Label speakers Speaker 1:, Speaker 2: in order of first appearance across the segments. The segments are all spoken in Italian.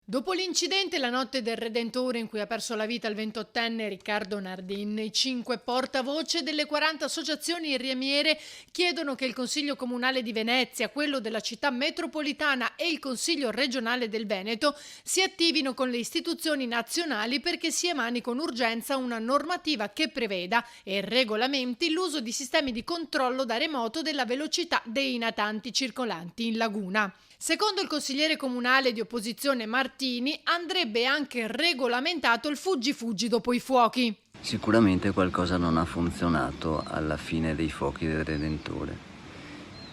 Speaker 1: Dopo l'incidente la notte del Redentore in cui ha perso la vita il 28enne Riccardo Nardin, i 5 portavoce delle 40 associazioni remiere chiedono che il Consiglio Comunale di Venezia, quello della città metropolitana e il Consiglio regionale del Veneto si attivino con le istituzioni nazionali perché si emani con urgenza una normativa che preveda e regolamenti l'uso di sistemi di controllo da remoto della velocità dei natanti circolanti in laguna. Secondo il consigliere comunale di opposizione Martini, andrebbe anche regolamentato il fuggi-fuggi dopo i fuochi.
Speaker 2: Sicuramente qualcosa non ha funzionato alla fine dei fuochi del Redentore.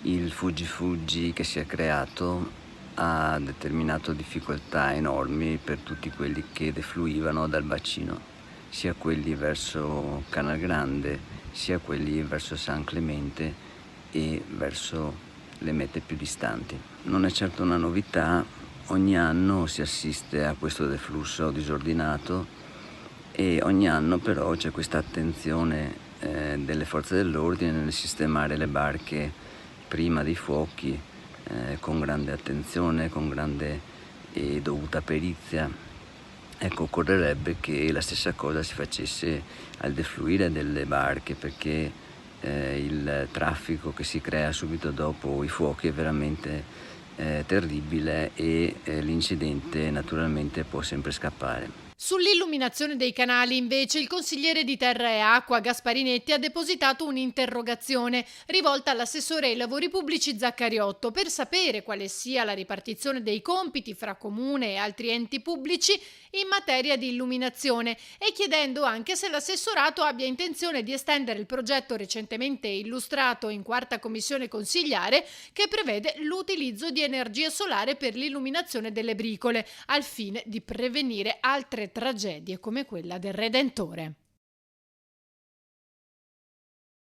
Speaker 2: Il fuggi-fuggi che si è creato ha determinato difficoltà enormi per tutti quelli che defluivano dal bacino, sia quelli verso Canal Grande, sia quelli verso San Clemente e verso le mete più distanti. Non è certo una novità, ogni anno si assiste a questo deflusso disordinato e ogni anno però c'è questa attenzione delle forze dell'ordine nel sistemare le barche prima dei fuochi con grande attenzione, con grande e dovuta perizia. Ecco, occorrerebbe che la stessa cosa si facesse al defluire delle barche, perché il traffico che si crea subito dopo i fuochi è veramente terribile e l'incidente naturalmente può sempre scappare.
Speaker 1: Sull'illuminazione dei canali, invece, il consigliere di Terra e Acqua Gasparinetti ha depositato un'interrogazione rivolta all'assessore ai lavori pubblici Zaccariotto per sapere quale sia la ripartizione dei compiti fra comune e altri enti pubblici in materia di illuminazione e chiedendo anche se l'assessorato abbia intenzione di estendere il progetto recentemente illustrato in quarta commissione consigliare che prevede l'utilizzo di energia solare per l'illuminazione delle bricole al fine di prevenire altre tragedie come quella del Redentore.